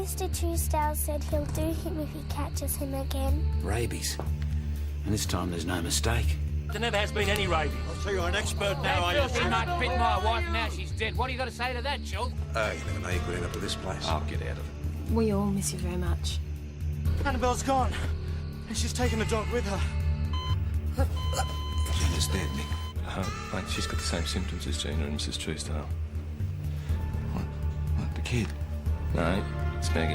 Mr. Truesdale said he'll do him if he catches him again. Rabies. And this time there's no mistake. There never has been any rabies. So you're an expert now, are you? She might bit my wife and now she's dead. What do you got to say to that, Schultz? You never know you could end up with this place. I'll get out of it. We all miss you very much. Annabelle's gone. And she's taken the dog with her. Do you understand me? Mate, she's got the same symptoms as Gina and Mrs. Truesdale. What, the kid? No, it's Maggie.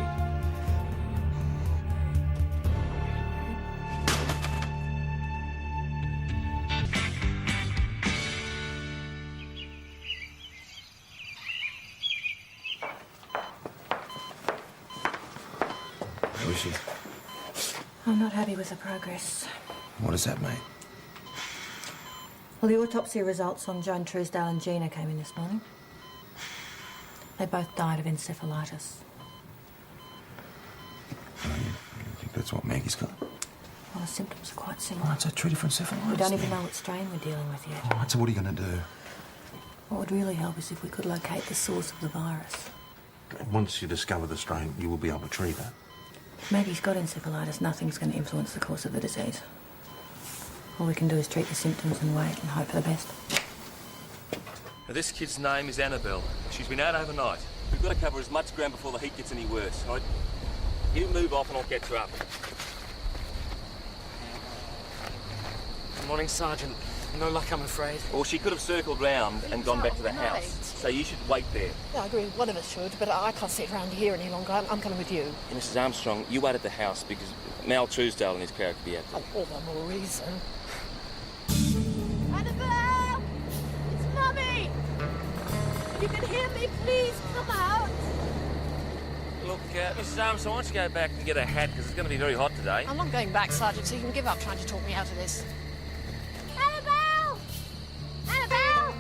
Who is she? I'm not happy with the progress. What does that mean? Well, the autopsy results on Joan Truesdale and Gina came in this morning. They both died of encephalitis. You think that's what Maggie's got? Well, the symptoms are quite similar. Right, so treated for encephalitis. We don't even know what strain we're dealing with yet. All right, so what are you going to do? What would really help is if we could locate the source of the virus. Once you discover the strain, you will be able to treat it. If Maggie's got encephalitis, nothing's going to influence the course of the disease. All we can do is treat the symptoms and wait and hope for the best. Now, this kid's name is Annabelle. She's been out overnight. We've got to cover as much ground before the heat gets any worse. All right? You move off and I'll get you up. Good morning, Sergeant. No luck, I'm afraid. Or she could have circled round and gone back to the house. So you should wait there. Yeah, I agree. One of us should, but I can't sit around here any longer. I'm coming with you. And Mrs. Armstrong, you wait at the house because Mal Truesdale and his crowd could be out there. Oh, all the more reason. Annabelle! It's Mummy! If you can hear me, please come out. Look, Mrs. Armstrong, why don't you go back and get a hat because it's going to be very hot today. I'm not going back, Sergeant, so you can give up trying to talk me out of this. Annabelle! Annabelle!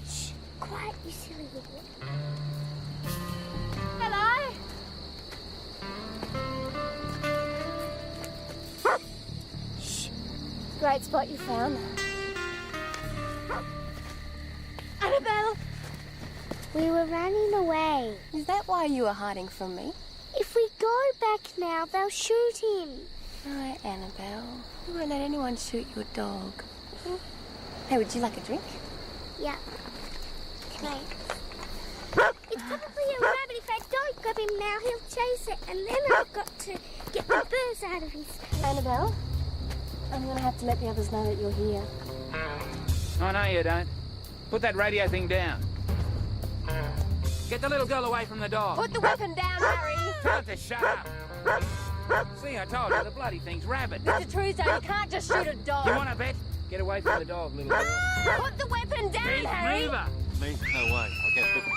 Shh, quiet, you silly idiot. Hello? Shh. Great spot you found. Annabelle! We were running away. Is that why you were hiding from me? If we go back now, they'll shoot him. No, Annabelle. You won't let anyone shoot your dog. Hey, would you like a drink? Yeah. Thanks. It's probably a rabbit. If I don't grab him now, he'll chase it, and then I've got to get the burrs out of his face. Annabelle, I'm going to have to let the others know that you're here. Oh, no, you don't. Put that radio thing down. Get the little girl away from the dog. Put the weapon down, Harry! Tell her to shut up. See, I told you, the bloody thing's rabid. Mr. Truesdale, you can't just shoot a dog. You want to bet? Get away from the dog, little girl. Put the weapon down, Keep Harry! move her. Me? No way. I'll get bitten.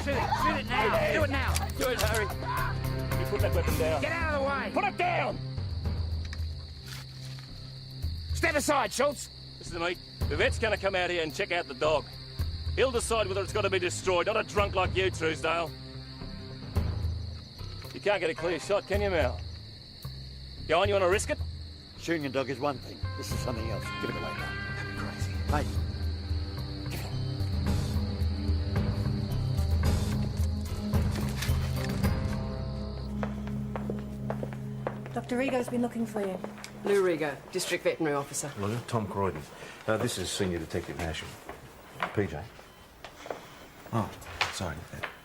Shoot it now. Do it now. Do it, Harry. You put that weapon down. Get out of the way. Put it down! Step aside, Schultz. Listen to me. The vet's going to come out here and check out the dog. He'll decide whether it's got to be destroyed, not a drunk like you, Truesdale. You can't get a clear shot, can you, Mal? Go on, you want to risk it? Shooting a dog is one thing. This is something else. Give it away now. That'd be crazy. Hey. Dr. Rigo's been looking for you. Lou Rigo, District Veterinary Officer. Hello, Tom Croydon. This is Senior Detective Nasham. PJ. Oh, sorry.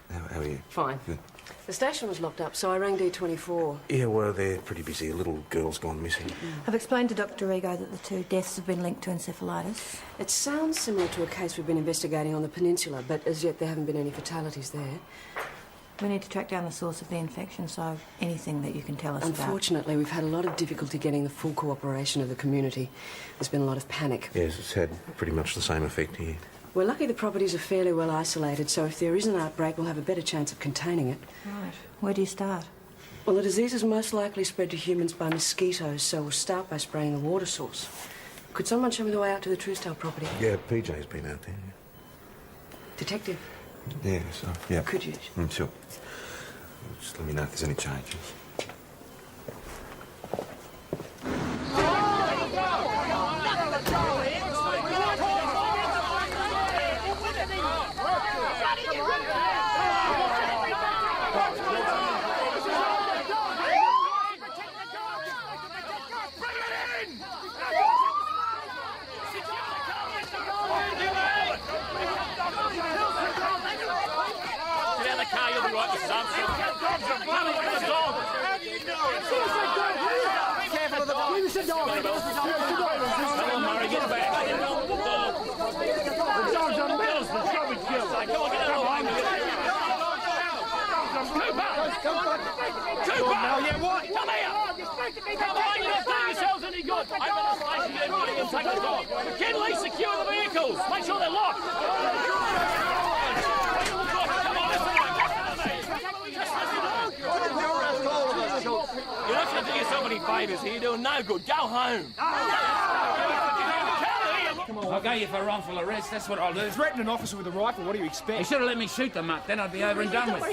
How are you? Fine. Good. The station was locked up, so I rang D24. Yeah, well, they're pretty busy. A little girl's gone missing. I've explained to Dr. Rigo that the two deaths have been linked to encephalitis. It sounds similar to a case we've been investigating on the peninsula, but as yet there haven't been any fatalities there. We need to track down the source of the infection, so anything that you can tell us about. Unfortunately, we've had a lot of difficulty getting the full cooperation of the community. There's been a lot of panic. Yes, it's had pretty much the same effect here. We're lucky the properties are fairly well isolated, so if there is an outbreak, we'll have a better chance of containing it. Right. Where do you start? Well, the disease is most likely spread to humans by mosquitoes, so we'll start by spraying the water source. Could someone show me the way out to the Truesdale property? Yeah, PJ's been out there. Detective? Yeah, so, yeah. Could you? Sure. Just let me know if there's any changes. Careful of the dog. Give us a dog. Come on, Murray, get back. The dog's a mouse. The shall be killed. Come on, get out of the way. Cooper! Yeah, what? Come here! Come on, you're not doing yourselves any good! Open the station, everybody, and take the dog. McKinley, secure the vehicles! Make sure they're locked! Come on, you're not going to do yourself any favours here. You're doing no good. Go home. I'll go you for wrongful arrest. That's what I'll do. Threaten an officer with a rifle. What do you expect? He should have let me shoot them up. Then I'd be over and done with.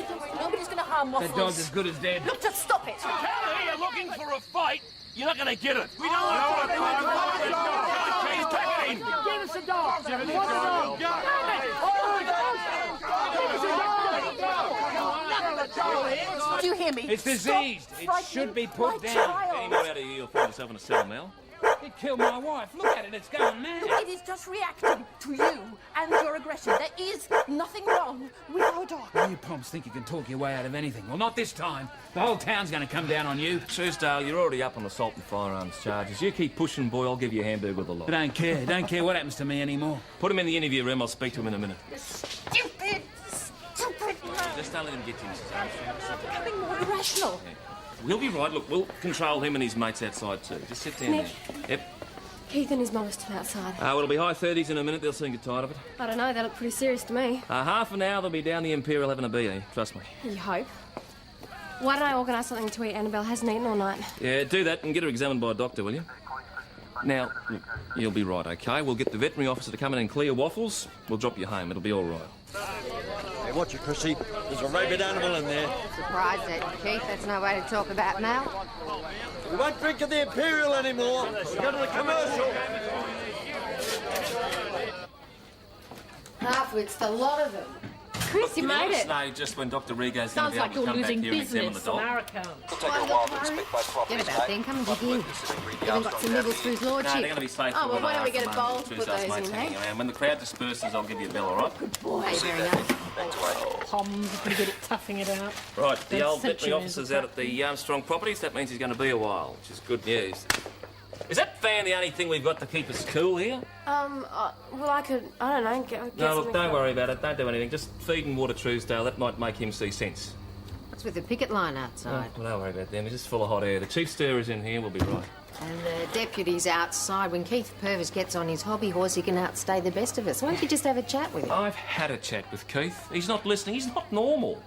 Nobody's going to harm Waffles. That dog's as good as dead. Look, just stop it. Kelly, you're looking for a fight. You're not going to get it. We don't want to fight. He's packing in. Give us a dog. Give us a dog. Do you hear me? It's diseased. It should be put down. Any more out of you, you'll find yourself in a cell, Mel. It killed my wife. Look at it. It's going mad. It is just reacting to you and your aggression. There is nothing wrong with our dog. You pomps think you can talk your way out of anything. Well, not this time. The whole town's going to come down on you. Truesdale, you're already up on assault and firearms charges. You keep pushing, boy, I'll give you a hamburger with a lot. I don't care. Don't care what happens to me anymore. Put him in the interview room. I'll speak to him in a minute. Stupid. Just don't let him get to you, Mrs. Armstrong. Becoming more irrational. We'll be right. Look, we'll control him and his mates outside too. Just sit down Nick. there. Yep. Keith and his mum are still outside. Well, it'll be high 30s in a minute. They'll soon get tired of it. I don't know, they look pretty serious to me. Half an hour, they'll be down the Imperial having a BE. Trust me. You hope. Why don't I organise something to eat? Annabelle hasn't eaten all night. Yeah, do that and get her examined by a doctor, will you? Now, look, you'll be right, OK? We'll get the veterinary officer to come in and clear Waffles. We'll drop you home. It'll be all right. Hey, watch it, Chrissy. There's a rabid animal in there. Surprised at you, Keith. That's no way to talk about Mal. We won't drink at the Imperial anymore. We'll go to the commercial. Half-wits, the lot of them. Chris, you made it. No, just when Dr. Rigo's going Sounds to be like able to you're come back losing here and examine the business, dog. America. Get about then, come and dig in. Even got some nibbles for his No, lordship. they're going to be safe. Oh, for well, why don't we get a moment. bowl to put Tuesday's those mates in, hanging eh? around. When the crowd disperses, I'll give you a bell, all right? Boy, very nice. Tom's pretty good at toughing it out. Right, the That's old veterinary centuries officer's of out at the Armstrong properties. That means he's going to be a while, which is good news. Is that fan the only thing we've got to keep us cool here? Well, I don't know, get No, look, something don't for- worry about it. Don't do anything. Just feed and water Truesdale. That might make him see sense. What's with the picket line Oh, outside? well, don't worry about them. It's just full of hot air. The chief stirrer's in here. We'll be right. And the deputy's outside. When Keith Purvis gets on his hobby horse, he can outstay the best of us. Why don't you just have a chat with him? I've had a chat with Keith. He's not listening. He's not normal.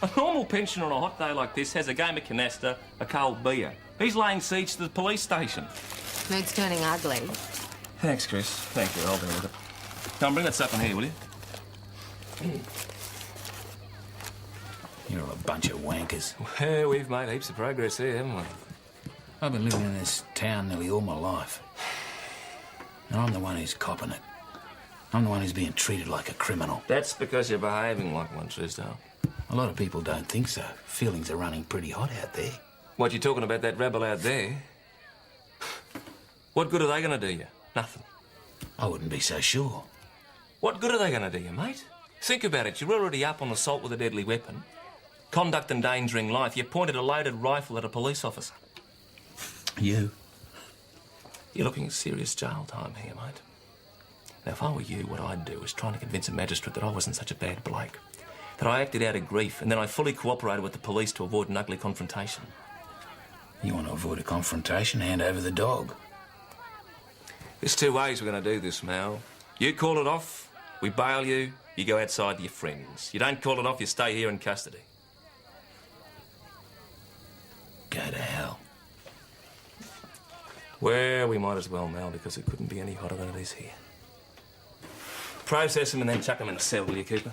A normal pensioner on a hot day like this has a game of canasta, a cold beer. He's laying siege to the police station. Mood's turning ugly. Thanks, Chris. Thank you. I'll deal with it. Come, bring that stuff in here, will you? You're a bunch of wankers. Well, we've made heaps of progress here, haven't we? I've been living in this town nearly all my life. And I'm the one who's copping it. I'm the one who's being treated like a criminal. That's because you're behaving like one, Truesdale. A lot of people don't think so. Feelings are running pretty hot out there. What, you talking about that rabble out there? What good are they going to do you? Nothing. I wouldn't be so sure. What good are they going to do you, mate? Think about it. You're already up on assault with a deadly weapon. Conduct endangering life. You pointed a loaded rifle at a police officer. You? You're looking at serious jail time here, mate. Now, if I were you, what I'd do is try to convince a magistrate that I wasn't such a bad bloke. That I acted out of grief, and then I fully cooperated with the police to avoid an ugly confrontation. You want to avoid a confrontation? Hand over the dog. There's two ways we're going to do this, Mal. You call it off, we bail you, you go outside to your friends. You don't call it off, you stay here in custody. Go to hell. Well, we might as well, Mal, because it couldn't be any hotter than it is here. Process him and then chuck him in a cell, will you, Cooper?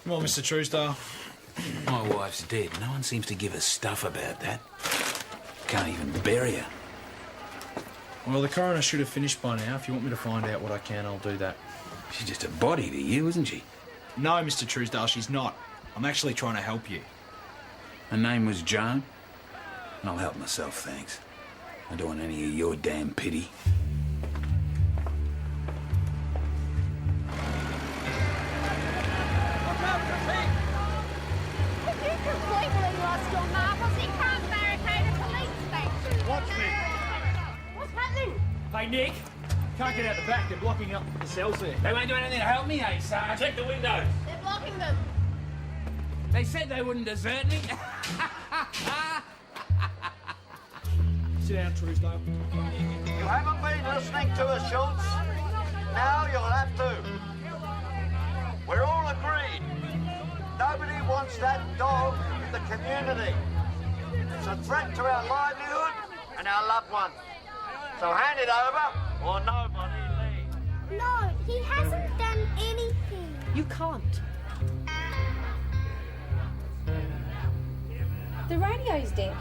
Come on, Mr. Truesdale. My wife's dead. No one seems to give a stuff about that. Can't even bury her. Well, the coroner should have finished by now. If you want me to find out what I can, I'll do that. She's just a body to you, isn't she? No, Mr. Truesdale, she's not. I'm actually trying to help you. Her name was Joan? I'll help myself, thanks. I don't want any of your damn pity. Hey, Nick. Can't get out the back. They're blocking up the cells there. They won't do anything to help me, eh, Sarge? Check the windows. They're blocking them. They said they wouldn't desert me. Sit down, Truesdale. You haven't been listening to us, Schultz. Now you'll have to. We're all agreed. Nobody wants that dog in the community. It's a threat to our livelihood and our loved ones. So hand it over, or nobody leaves. No, he hasn't done anything. You can't. The radio's dead.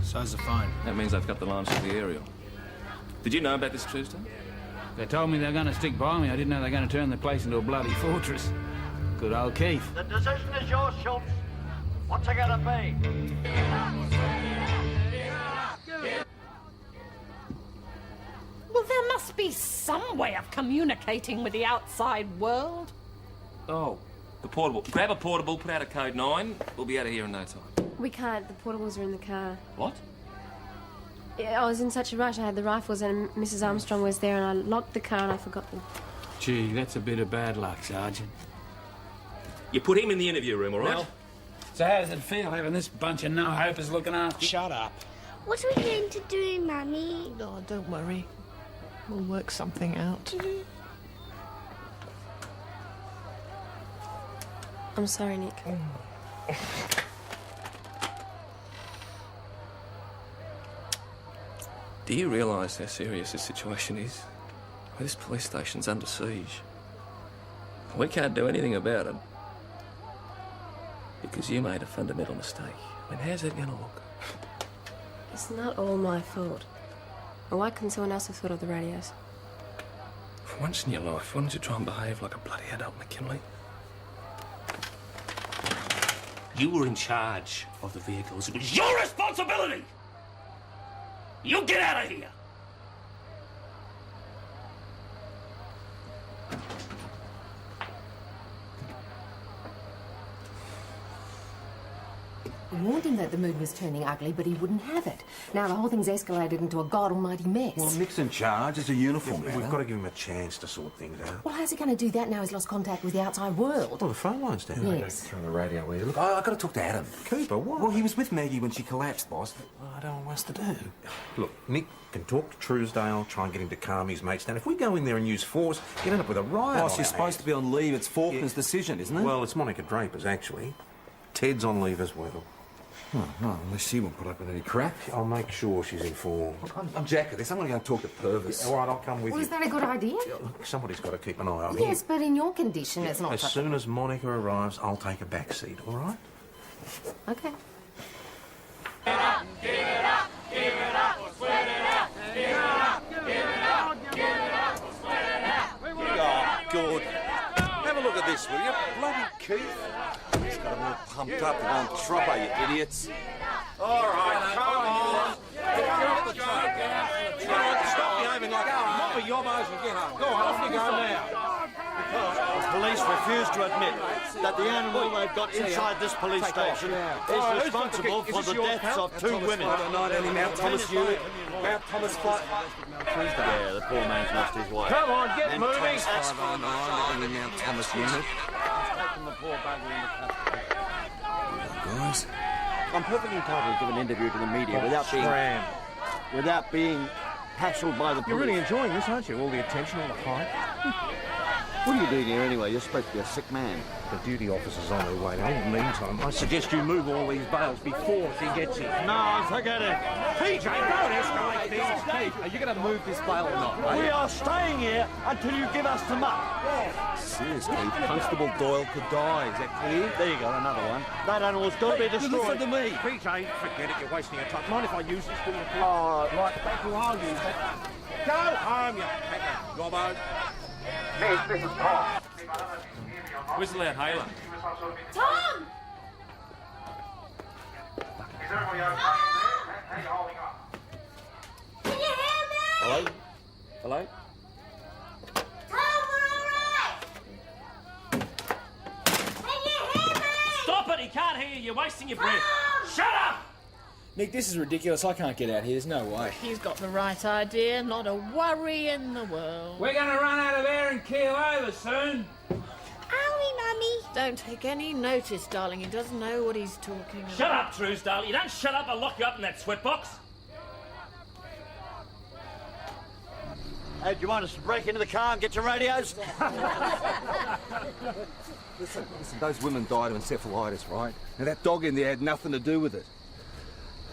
So's the phone. That means they've got the lines to the aerial. Did you know about this, Tuesday? They told me they were going to stick by me. I didn't know they were going to turn the place into a bloody fortress. Good old Keith. The decision is yours, Schultz. What's it gonna be? Well, there must be some way of communicating with the outside world. Oh, the portable. Grab a portable, put out a code 9. We'll be out of here in no time. We can't. The portables are in the car. What? I was in such a rush. I had the rifles and Mrs. Armstrong was there and I locked the car and I forgot them. Gee, that's a bit of bad luck, Sergeant. You put him in the interview room, all right? Well, so how does it feel having this bunch of no-hopers looking after you? Shut up. What are we going to do, Mummy? Oh, don't worry. We'll work something out. I'm sorry, Nick. Do you realise how serious this situation is? Well, this police station's under siege. We can't do anything about it. Because you made a fundamental mistake. I mean, how's that going to look? It's not all my fault. Or why couldn't someone else have thought of the radios? For once in your life, why don't you try and behave like a bloody adult, McKinley? You were in charge of the vehicles. It was your responsibility! You get out of here! I warned him that the mood was turning ugly, but he wouldn't have it. Now the whole thing's escalated into a god almighty mess. Well, Nick's in charge. It's a uniform. We've got to give him a chance to sort things out. Well, how's he going to do that now he's lost contact with the outside world? Well, the phone line's down. Yes. Through the radio. Where? Look, I've got to talk to Adam. Cooper, what? Well, he was with Maggie when she collapsed, boss. I don't know what else to do. Look, Nick can talk to Truesdale, try and get him to calm his mates down. If we go in there and use force, you end up with a riot. Boss, you're supposed to be on leave. It's Faulkner's decision, isn't it? Well, it's Monica Draper's, actually. Ted's on leave as well. Oh, no, unless she won't put up with any crap. I'll make sure she's informed. Look, I'm Jack at this. I'm going to go and talk to Purvis. All right, I'll come with Well, you. is that a good idea? Look, somebody's got to keep an eye on him. Yes, but in your condition, it's not As such soon as Monica arrives, I'll take a back seat, all right? Okay. Give it up, or sweat it out. Give it up, or sweat it out. Oh, good. Have a look at this, will you? Bloody Keith. He's got them all pumped up and on troppo, you idiots. All right, come on. Stop behaving like mop of yobbos and get home. Go on, off you go now. Because the police refuse to admit that the animal they've got inside this police station is responsible for the deaths of 2 women. Mount Thomas unit. Mount Thomas flight. Yeah, the poor man's lost his wife. Come on, get moving. 509, Mount Thomas unit. Taking the poor bugger into custody. Guys. I'm perfectly entitled to give an interview to the media without being hassled by the police. You're really enjoying this, aren't you? All the attention, all the hype. What are you doing here anyway? You're supposed to be a sick man. The duty officer's on her way. In the meantime, I suggest you move all these bales before she gets here. No, forget it. PJ, don't escalate things. Keith, are you going to move this bale or not, mate? We are staying here until you give us the muck. Seriously, Constable Doyle could die. Is that clear? There you go, another one. That animal's got to be destroyed. Listen to me. PJ, forget it. You're wasting your time. Mind if I use this for your car? Right, thank you. I'll use it. Go home, you pecker. Gobbo. Miss, this is Tom. Whistle out, Hayler. Tom! Is everybody okay? How are you holding up? Can you hear me? Hello? Hello? Tom, we're all right! Can you hear me? Stop it, he can't hear you. You're wasting your breath. Shut up! Nick, this is ridiculous. I can't get out here. There's no way. He's got the right idea. Not a worry in the world. We're going to run out of air and keel over soon. Are we, Mummy? Don't take any notice, darling. He doesn't know what he's talking about. Shut up, Truesdale. You don't shut up, I'll lock you up in that sweatbox. Hey, do you want us to break into the car and get your radios? Listen, those women died of encephalitis, right? Now, that dog in there had nothing to do with it.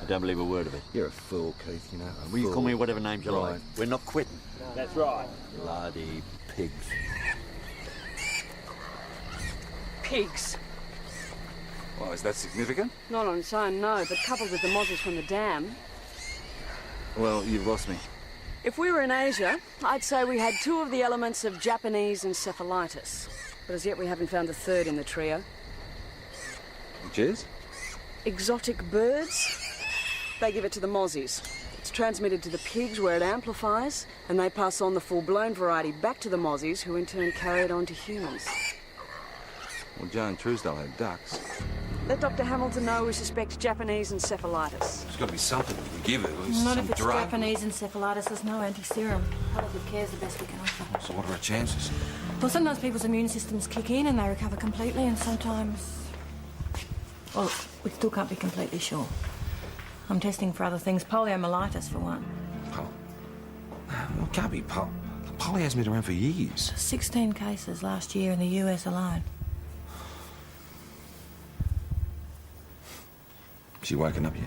I don't believe a word of it. You're a fool, Keith, you know. Will you call me whatever names you Right. like? We're not quitting. That's right. Bloody pigs. Pigs. Well, is that significant? Not on its own, no, but coupled with the mozzarella from the dam. Well, you've lost me. If we were in Asia, I'd say we had 2 of the elements of Japanese encephalitis. But as yet we haven't found the 3rd in the trio. Which is? Exotic birds. They give it to the mozzies. It's transmitted to the pigs where it amplifies, and they pass on the full-blown variety back to the mozzies, who in turn carry it on to humans. Well, Joan Truesdale had ducks. Let Dr. Hamilton know we suspect Japanese encephalitis. There's got to be something we can give her. Not Some if it's drug. Japanese encephalitis. There's no anti-serum. Palliative care is the best we can offer. So what are our chances? Well, sometimes people's immune systems kick in and they recover completely, and sometimes... Well, we still can't be completely sure. I'm testing for other things. Poliomyelitis, for one. Well, it can't be polio hasn't been around for years. 16 cases last year in the US alone. She woken up yet?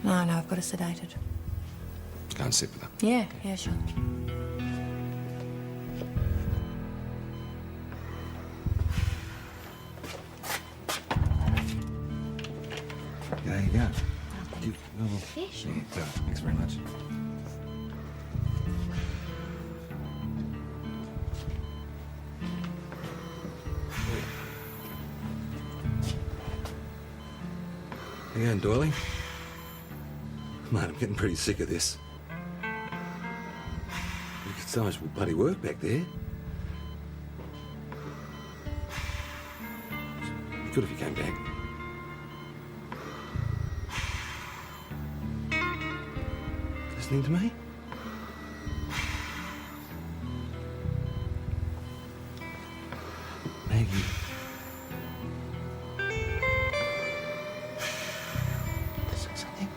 No, I've got her sedated. Go and sit with her. Yeah, sure. There you go. Yeah, sure. Thanks very much. How you going, Doily? Mate, I'm getting pretty sick of this. You could so much bloody work back there. Good if you came back. Listening to me? Maggie. Say something.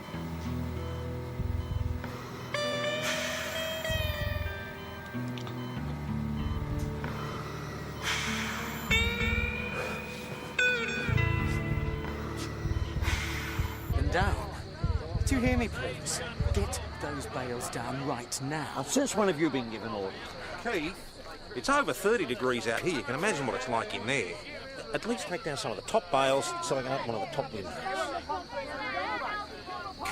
Them down. Do you hear me, please? Get those bales down right now. Since when have you been given orders? Keith, it's over 30 degrees out here. You can imagine what it's like in there. At least take down some of the top bales so I can open one of the top windows.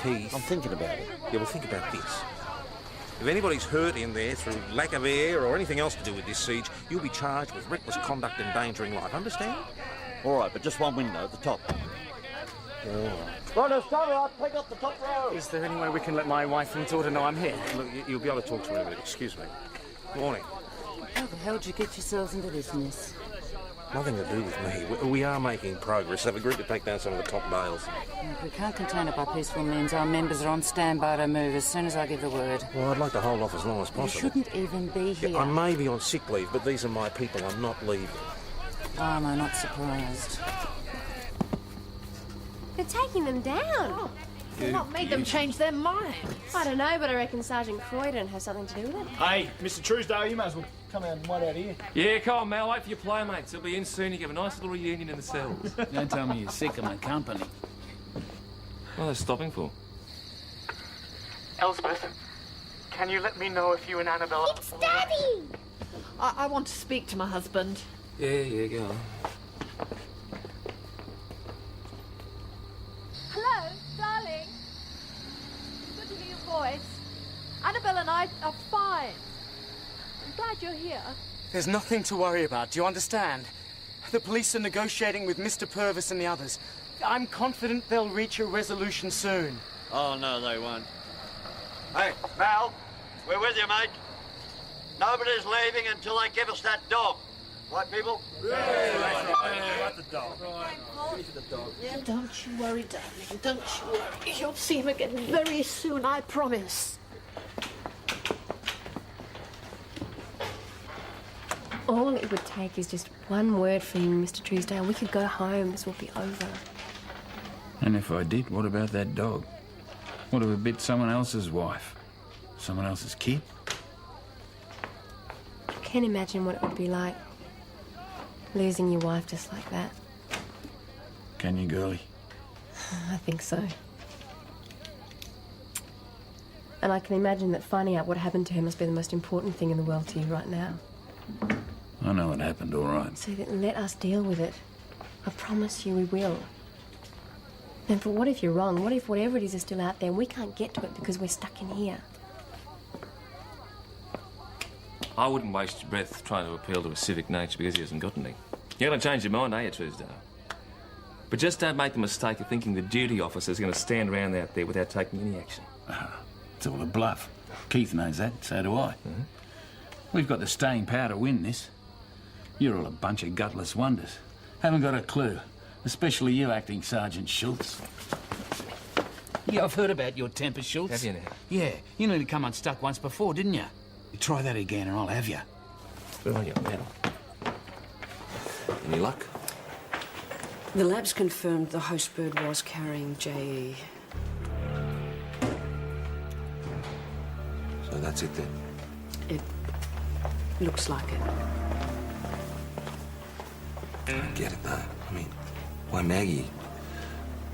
Keith. I'm thinking about it. Yeah, well, think about this. If anybody's hurt in there through lack of air or anything else to do with this siege, you'll be charged with reckless conduct endangering life. Understand? All right, but just one window at the top. All right. Right, stop it. I'll pick up the top row. Is there any way we can let my wife and daughter know I'm here? Look, you'll be able to talk to her in a minute. Excuse me. Morning. How the hell did you get yourselves into this mess? Nothing to do with me. We are making progress. They've agreed to take down some of the top bales. If we can't contain it by peaceful means, our members are on standby to move as soon as I give the word. Well, I'd like to hold off as long as You possible. shouldn't even be here. Yeah, I may be on sick leave, but these are my people. I'm not leaving. Why am I not surprised? They're taking them down. What made them change their minds? I don't know, but I reckon Sergeant Croydon has something to do with it. Hey, Mr. Truesdale, you might as well come out and wait out here. Yeah, come on, Mal. Wait for your playmates. They'll be in soon. You can have a nice little reunion in the cells. Don't tell me you're sick of my company. What are they stopping for? Elspeth, can you let me know if you and Annabelle... It's Daddy! I want to speak to my husband. Yeah, go on. Hello, darling. Good to hear your voice. Annabelle and I are fine. I'm glad you're here. There's nothing to worry about, do you understand? The police are negotiating with Mr. Purvis and the others. I'm confident they'll reach a resolution soon. Oh, no, they won't. Hey, Mal, we're with you, mate. Nobody's leaving until they give us that dog. White people? What the dog? Don't you worry, darling. Don't you worry. You'll see him again very soon, I promise. All it would take is just one word from you, Mr. Truesdale. We could go home. This will be over. And if I did, what about that dog? What if it bit someone else's wife? Someone else's kid? I can't imagine what it would be like losing your wife just like that. Can you, girlie? I think so. And I can imagine that finding out what happened to her must be the most important thing in the world to you right now. I know it happened, all right. So then let us deal with it. I promise you we will. And but what if you're wrong? What if whatever it is still out there and we can't get to it because we're stuck in here? I wouldn't waste your breath trying to appeal to his civic nature because he hasn't got any. You're going to change your mind, are you, Truesdale? But just don't make the mistake of thinking the duty officer's going to stand around out there without taking any action. It's all a bluff. Keith knows that, so do I. We've got the staying power to win this. You're all a bunch of gutless wonders. Haven't got a clue. Especially you, Acting Sergeant Schultz. Yeah, I've heard about your temper, Schultz. Have you now? Yeah, you nearly come unstuck once before, didn't you? You try that again and I'll have you. Good on you, medal. Any luck? The labs confirmed the host bird was carrying JE. So that's it then? It looks like it. I don't get it, though. I mean, why Maggie?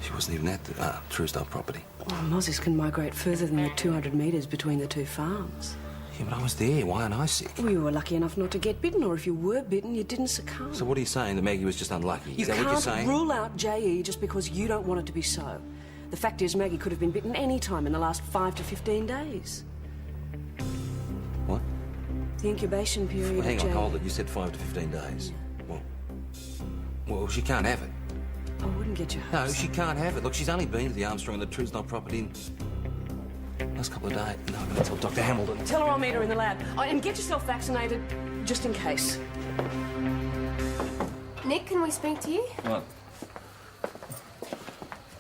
She wasn't even at the Truesdale property. Well, mozzies can migrate further than the 200 metres between the two farms. Yeah, but I was there. Why aren't I sick? Well, you were lucky enough not to get bitten, or if you were bitten, you didn't succumb. So what are you saying? That Maggie was just unlucky? You Is that what you're saying? can't rule out JE just because you don't want it to be so. The fact is, Maggie could have been bitten any time in the last 5 to 15 days. What? The incubation period Well, hang of on, JE. hold it. You said 5 to 15 days. Well, she can't have it. I wouldn't get your No, hopes she up. can't have it. Look, she's only been to the Armstrong and the Truesdale property in last couple of days. No, I'm going to tell Dr. Hamilton. Tell her I'll meet her in the lab. Oh, and get yourself vaccinated, just in case. Nick, can we speak to you? What?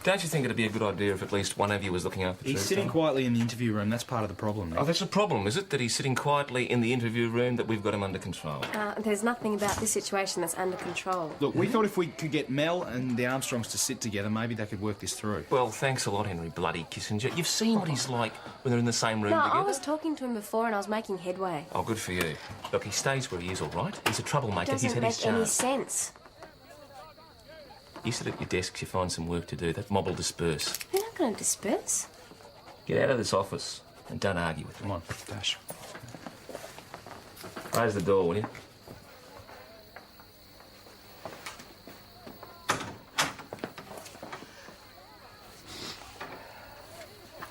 Don't you think it'd be a good idea if at least one of you was looking after He's Truesdale? sitting quietly in the interview room. That's part of the problem, Nick. Oh, that's a problem, is it? That he's sitting quietly in the interview room, that we've got him under control? There's nothing about this situation that's under control. Look, we thought if we could get Mel and the Armstrongs to sit together, maybe they could work this through. Well, thanks a lot, Henry bloody Kissinger. You've seen what he's like when they're in the same room No, together. I was talking to him before and I was making headway. Oh, good for you. Look, he stays where he is, all right? He's a troublemaker. He's Doesn't had his make any chance. sense. You sit at your desks, you find some work to do. That mob will disperse. We're not going to disperse. Get out of this office and don't argue with me. Come on, Dash. Close the door, will you?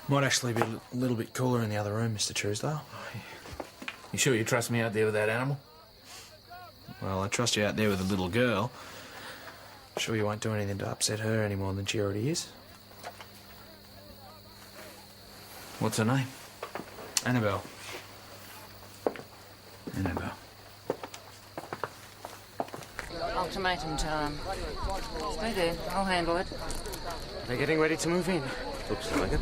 Might actually be a little bit cooler in the other room, Mr. Truesdale. You sure you trust me out there with that animal? Well, I trust you out there with the little girl. Sure you won't do anything to upset her any more than she already is. What's her name? Annabelle. Annabelle. Ultimatum time. Stay there. I'll handle it. They're getting ready to move in. Looks like it.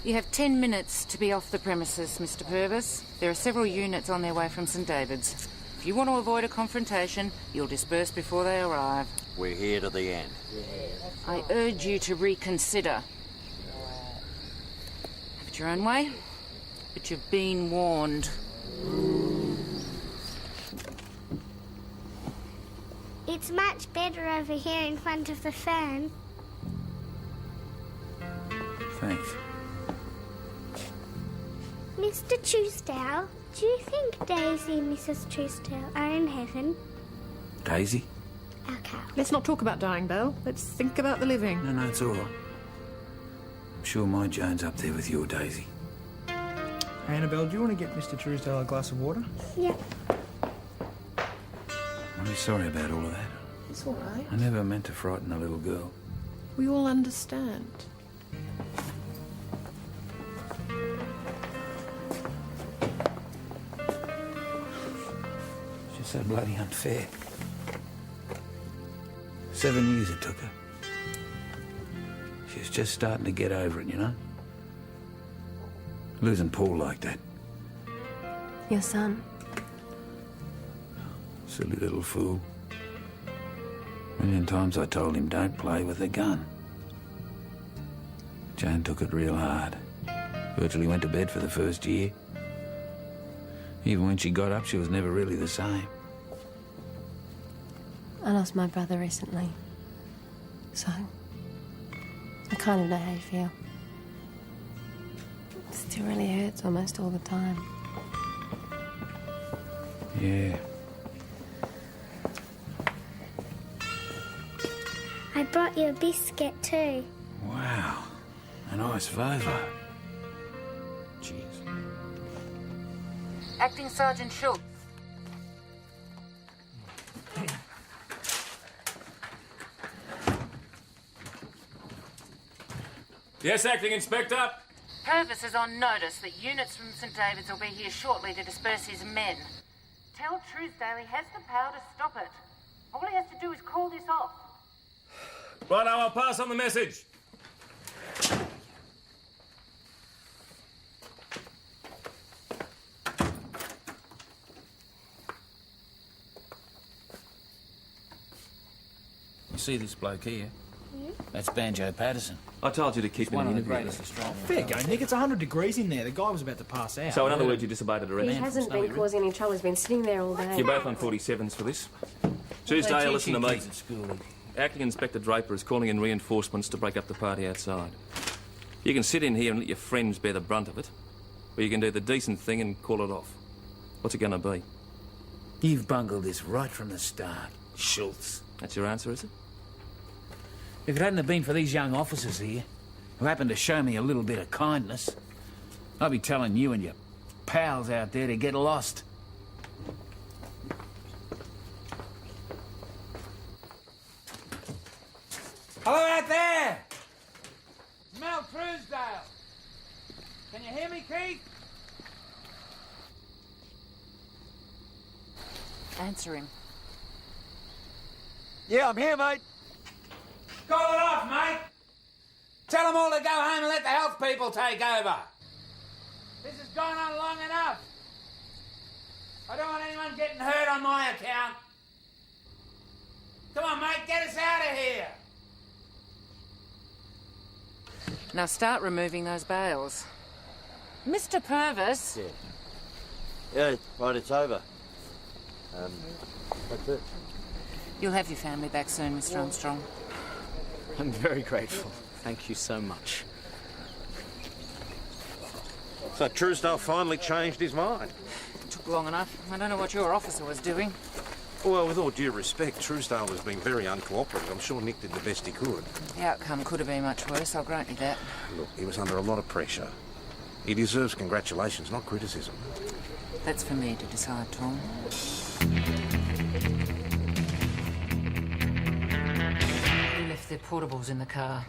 You have 10 minutes to be off the premises, Mr. Purvis. There are several units on their way from St David's. If you want to avoid a confrontation, you'll disperse before they arrive. We're here to the end. I urge you to reconsider. Have it your own way, but you've been warned. It's much better over here in front of the fern. Thanks. Mr. Truesdale, do you think Daisy and Mrs. Truesdale are in heaven? Daisy? Our cow. Let's not talk about dying, Belle. Let's think about the living. No, it's all right. I'm sure my Joan's up there with your Daisy. Hey, Annabelle, do you want to get Mr. Truesdale a glass of water? Yeah. I'm really sorry about all of that. It's all right. I never meant to frighten a little girl. We all understand. So bloody unfair. 7 years it took her. She's just starting to get over it, you know? Losing Paul like that. Your son? Silly little fool. A million times I told him don't play with a gun. Jane took it real hard. Virtually went to bed for the first year. Even when she got up, she was never really the same. I lost my brother recently. So, I kind of know how you feel. It still really hurts almost all the time. Yeah. I brought you a biscuit too. Wow. A nice Volvo. Cheers. Acting Sergeant Schultz. Yes, Acting Inspector? Purvis is on notice that units from St David's will be here shortly to disperse his men. Tell Truesdale he has the power to stop it. All he has to do is call this off. Righto, I'll pass on the message. You see this bloke here? That's Banjo Patterson. I told you to keep him in the interview. Fair go, Nick. It's 100 degrees in there. The guy was about to pass out. So, in other words, you disobeyed a He direction? hasn't been causing any trouble. He's been sitting there all day. You're both on 47s for this. Tuesday, listen to me. Acting Inspector Draper is calling in reinforcements to break up the party outside. You can sit in here and let your friends bear the brunt of it, or you can do the decent thing and call it off. What's it going to be? You've bungled this right from the start, Schultz. That's your answer, is it? If it hadn't have been for these young officers here, who happened to show me a little bit of kindness, I'd be telling you and your pals out there to get lost. Hello out there! Mel Truesdale. Can you hear me, Keith? Answer him. Yeah, I'm here, mate. Call it off, mate! Tell them all to go home and let the health people take over. This has gone on long enough. I don't want anyone getting hurt on my account. Come on, mate, get us out of here. Now start removing those bales. Mr. Purvis. Yeah, right, it's over. That's it. You'll have your family back soon, Mr. Armstrong. I'm very grateful. Thank you so much. So Truesdale finally changed his mind. Took long enough. I don't know what your officer was doing. Well, with all due respect, Truesdale was being very uncooperative. I'm sure Nick did the best he could. The outcome could have been much worse, I'll grant you that. Look, he was under a lot of pressure. He deserves congratulations, not criticism. That's for me to decide, Tom. Who left their portables in the car?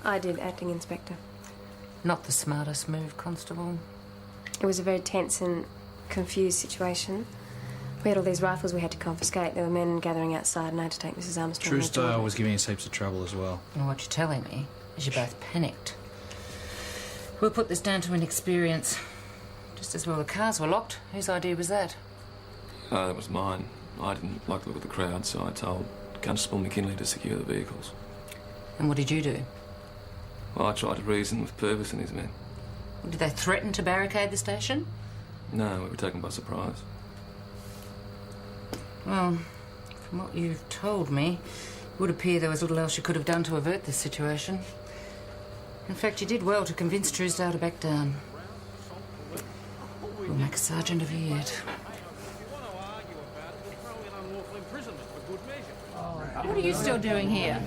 I did, Acting Inspector. Not the smartest move, Constable. It was a very tense and confused situation. We had all these rifles we had to confiscate. There were men gathering outside and I had to take Mrs. Armstrong. Truesdale was giving us heaps of trouble as well. And what you're telling me is you both panicked. We'll put this down to inexperience. Just as well the cars were locked. Whose idea was that? That was mine. I didn't like the look of the crowd, so I told Constable McKinley to secure the vehicles. And what did you do? Well, I tried to reason with Purvis and his men. Did they threaten to barricade the station? No, we were taken by surprise. Well, from what you've told me, it would appear there was little else you could have done to avert this situation. In fact, you did well to convince Truesdale to back down. We'll make a sergeant of you yet. What are you still doing here?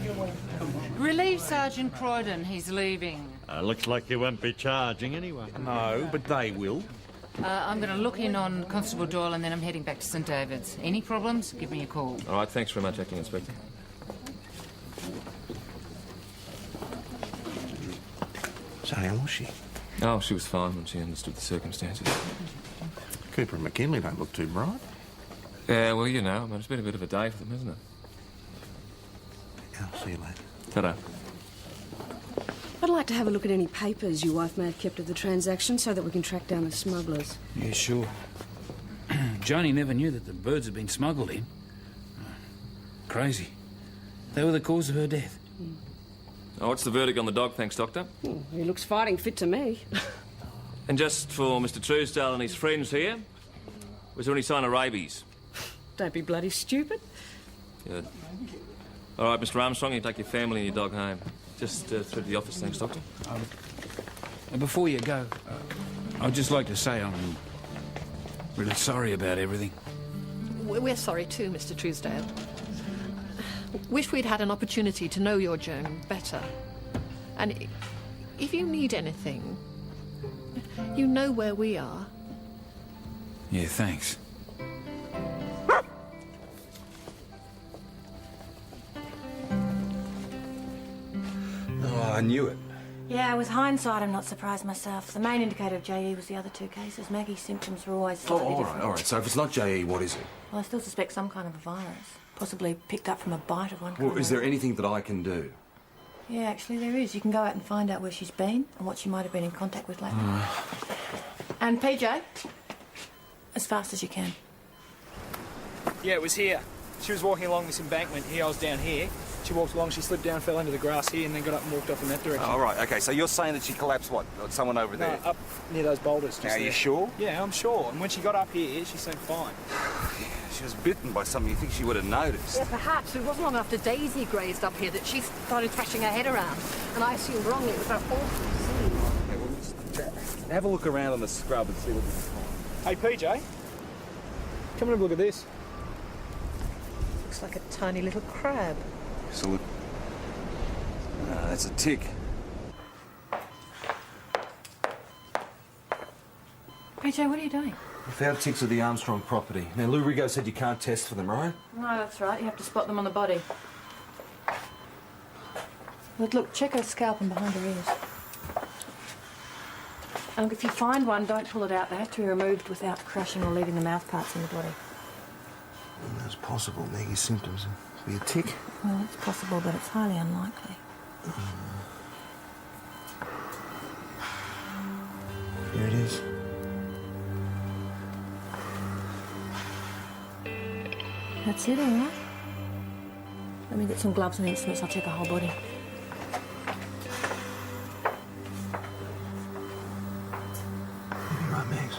Relieve Sergeant Croydon. He's leaving. Looks like you won't be charging anyway. No, but they will. I'm going to look in on Constable Doyle and then I'm heading back to St David's. Any problems, give me a call. All right, thanks very much, Acting Inspector. So how was she? Oh, she was fine when she understood the circumstances. Cooper and McKinley don't look too bright. Yeah, well, you know, I mean, it's been a bit of a day for them, isn't it? Yeah, I'll see you later. Ta-da. I'd like to have a look at any papers your wife may have kept of the transaction so that we can track down the smugglers. Yeah, sure. Johnny never knew that the birds had been smuggled in. Crazy. They were the cause of her death. Oh, what's the verdict on the dog, thanks, Doctor? Oh, he looks fighting fit to me. And just for Mr. Truesdale and his friends here, was there any sign of rabies? Don't be bloody stupid. Good. All right, Mr. Armstrong, you take your family and your dog home. Just through to the office, thanks, Doctor. Before you go, I'd just like to say I'm really sorry about everything. We're sorry too, Mr. Truesdale. Wish we'd had an opportunity to know your Joan better. And if you need anything, you know where we are. Yeah, thanks. Oh, I knew it. Yeah, with hindsight, I'm not surprised myself. The main indicator of JE was the other two cases. Maggie's symptoms were always slightly different. All right. So if it's not JE, what is it? Well, I still suspect some kind of a virus. Possibly picked up from a bite of one kind. Well, is there anything that I can do? Yeah, actually there is. You can go out and find out where she's been and what she might have been in contact with lately. And PJ, as fast as you can. Yeah, it was here. She was walking along this embankment here. I was down here. She walked along, she slipped down, fell into the grass here, and then got up and walked off in that direction. All right, okay, so you're saying that she collapsed, what? Someone over there? No, up near those boulders. Are you sure? Yeah, I'm sure. And when she got up here, she seemed fine. She was bitten by something you think she would have noticed. Yeah, perhaps. It wasn't long after Daisy grazed up here that she started thrashing her head around. And I assumed wrongly it was that awful scene. Okay, well, just have a look around on the scrub and see what we can find. Hey, PJ. Come and have a look at this. Looks like a tiny little crab. So look. Ah, that's a tick. PJ, what are you doing? We found ticks at the Armstrong property. Now, Lou Rigo said you can't test for them, right? No, that's right. You have to spot them on the body. But look, check her scalp and behind her ears. And if you find one, don't pull it out. They have to be removed without crushing or leaving the mouth parts in the body. Well, it's possible Maggie's symptoms will be a tick. Well, it's possible, but it's highly unlikely. Here it is. That's it, all right? Let me get some gloves and instruments. I'll check her whole body. You'll be right, Mags.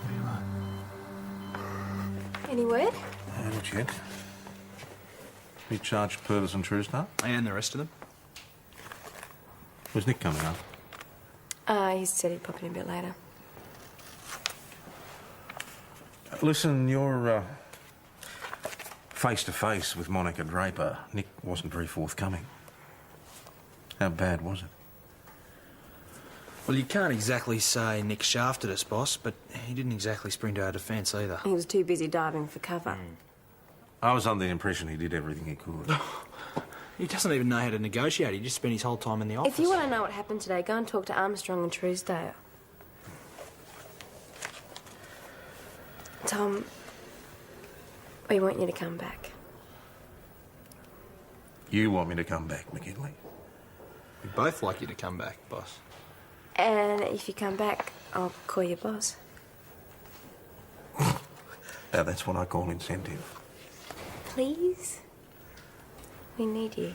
You'll be right. Any word? Not yet. We charged Purvis and Truesdale. And the rest of them. Was Nick coming up? He said he'd pop in a bit later. Listen, you're face to face with Monica Draper. Nick wasn't very forthcoming. How bad was it? Well, you can't exactly say Nick shafted us, boss, but he didn't exactly spring to our defence either. He was too busy diving for cover. I was under the impression he did everything he could. He doesn't even know how to negotiate. He just spent his whole time in the office. If you want to know what happened today, go and talk to Armstrong and Truesdale. Tom, we want you to come back. You want me to come back, McKinley? We'd both like you to come back, boss. And if you come back, I'll call you boss. Now, that's what I call incentive. Please? We need you.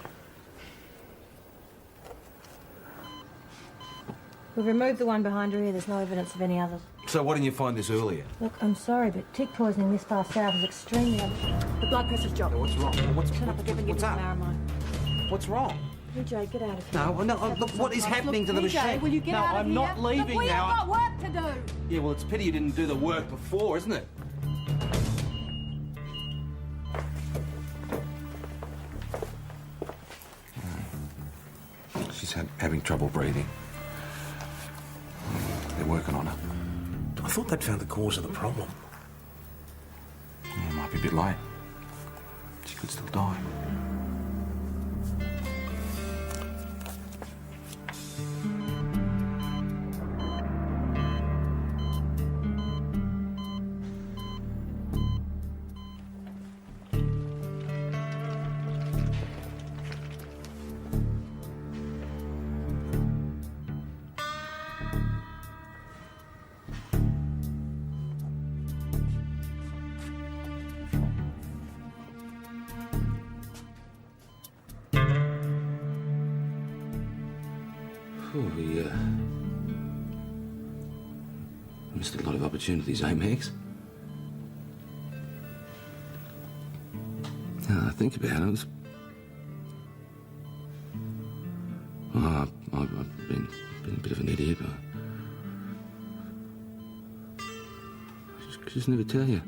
We've removed the one behind her ear. There's no evidence of any others. So why didn't you find this earlier? Look, I'm sorry, but tick poisoning this far south is extremely The blood pressure's dropped. What's wrong? Shut up, I've given you what's some up? Laramide. What's wrong? PJ, get out of here. No, look, what is happening to the machine? Will you get no, out of I'm here? not leaving Look, we now. have got work to do. Yeah, well, it's a pity you didn't do the work before, isn't it? She's having trouble breathing. They're working on her. I thought they'd found the cause of the problem. Yeah, it might be a bit late. She could still die. We missed a lot of opportunities, eh, Max? Now I think about it, it was... Oh, I've been a bit of an idiot, but... I just never tell you.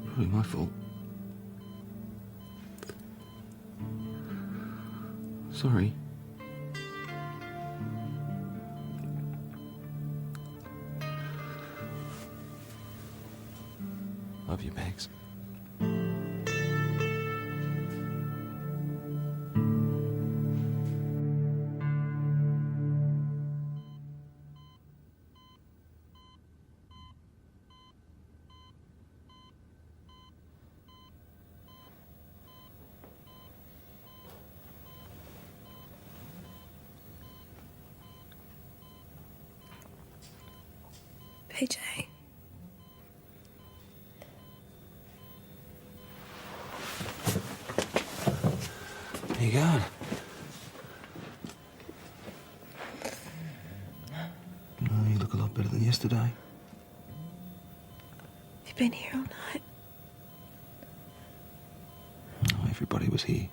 Probably my fault. Sorry. Love you, Max. PJ. Where you going? Oh, you look a lot better than yesterday. You've been here all night. Oh, everybody was here.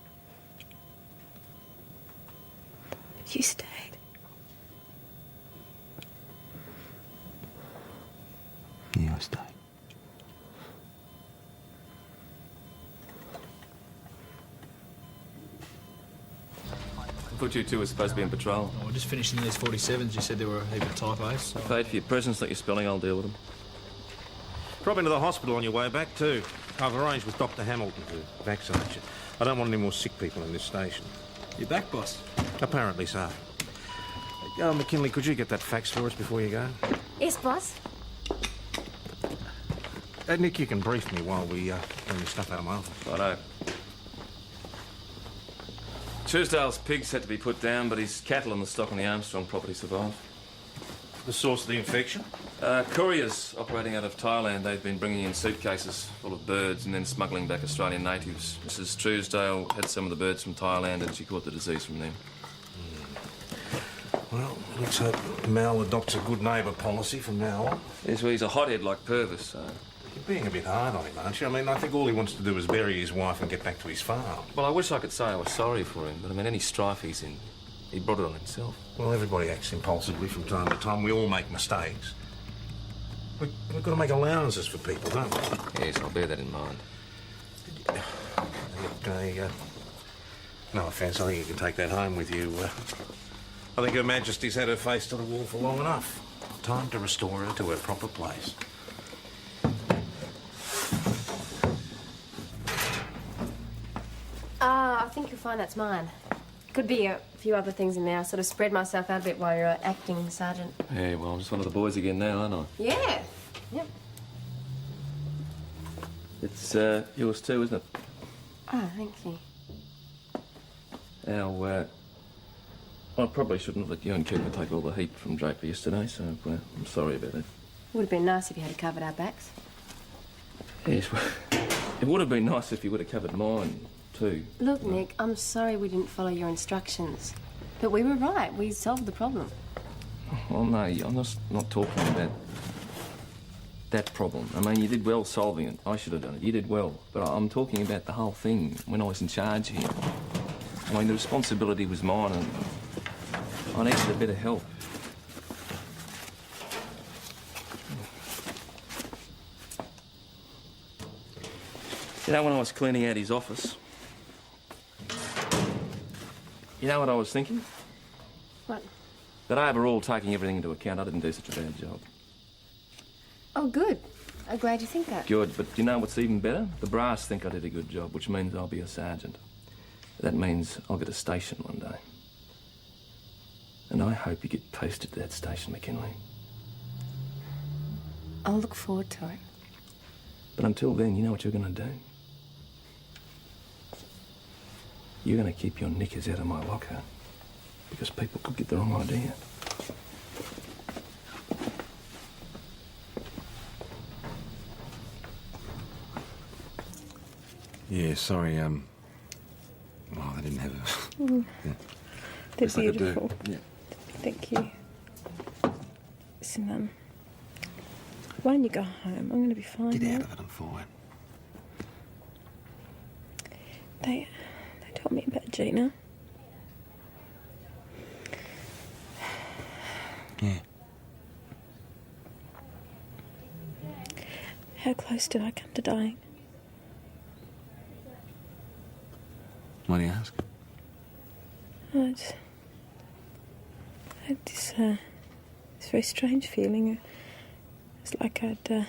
You stayed. Yeah, I stayed. I thought you two were supposed to be on patrol. Oh, we're just finishing these 47s. You said there were a heap of typos. So... I paid for your presents, let your spelling, I'll deal with them. Probably to the hospital on your way back, too. I've arranged with Dr. Hamilton to vaccinate you. I don't want any more sick people in this station. You're back, boss? Apparently so. McKinley, could you get that fax for us before you go? Yes, boss. Nick, you can brief me while we bring the stuff out of my office. Righto. Truesdale's pigs had to be put down, but his cattle and the stock on the Armstrong property survived. The source of the infection? Couriers operating out of Thailand. They've been bringing in suitcases full of birds and then smuggling back Australian natives. Mrs. Truesdale had some of the birds from Thailand and she caught the disease from them. Well, let's hope Mal adopts a good neighbour policy from now on. Yes, well, he's a hothead like Purvis, so... You're being a bit hard on him, aren't you? I mean, I think all he wants to do is bury his wife and get back to his farm. Well, I wish I could say I was sorry for him, but I mean, any strife he's in, he brought it on himself. Well, everybody acts impulsively from time to time. We all make mistakes. We've got to make allowances for people, don't we? Yes, I'll bear that in mind. Look, no offence, I think you can take that home with you. I think Her Majesty's had her face to the wall for long enough. Time to restore her to her proper place. I think you'll find that's mine. Could be a few other things in there. I sort of spread myself out a bit while you're acting, Sergeant. Yeah, well, I'm just one of the boys again now, aren't I? Yeah. Yep. It's yours too, isn't it? Oh, thank you. Now, I probably shouldn't have let you and Cooper take all the heat from Draper yesterday, so I'm sorry about that. Would have been nice if you had covered our backs. Yes, well, it would have been nice if you would have covered mine too. Look, Nick, I'm sorry we didn't follow your instructions. But we were right. We solved the problem. Well, no, I'm just not talking about that problem. I mean, you did well solving it. I should have done it. You did well. But I'm talking about the whole thing when I was in charge here. I mean, the responsibility was mine and I needed a bit of help. You know, when I was cleaning out his office, you know what I was thinking? What? That overall, taking everything into account, I didn't do such a bad job. Oh, good. I'm glad you think that. Good, but you know what's even better? The brass think I did a good job, which means I'll be a sergeant. That means I'll get a station one day. And I hope you get posted to that station, McKinley. I'll look forward to it. But until then, you know what you're going to do? You're going to keep your knickers out of my locker because people could get the wrong idea. Yeah, sorry, well, I didn't have Mm. Yeah. They're Best I could do. beautiful. Yeah. Thank you. Listen, why don't you go home? I'm going to be fine. Get now. out of it, I'm fine. They told me about Gina. Yeah. How close did I come to dying? Why do you ask? I had this very strange feeling. It's like I'd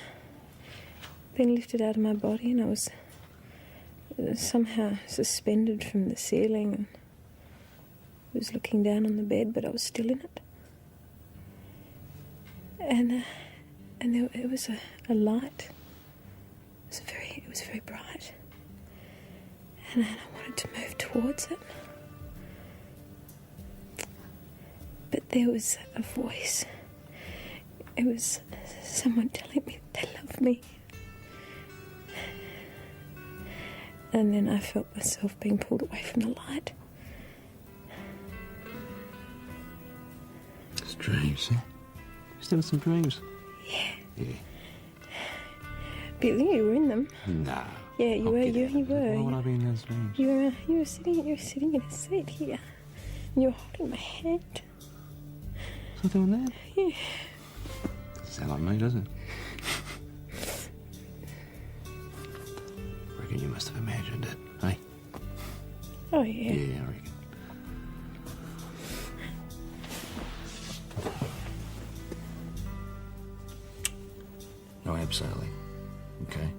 been lifted out of my body and I was somehow suspended from the ceiling and was looking down on the bed, but I was still in it. And it was a light. It was very bright. And I wanted to move towards it. But there was a voice. It was someone telling me they love me. And then I felt myself being pulled away from the light. Strange, huh? Still some dreams? Yeah. Yeah. Billy, you were in them. No. Yeah, you were. You were. Why would I be in those dreams? You were sitting in a seat here. And you were holding my hand. Was I doing that? Yeah. Doesn't sound like me, does it? Reckon you must have imagined it, eh? Oh, yeah. Yeah, I reckon. No abseiling, okay?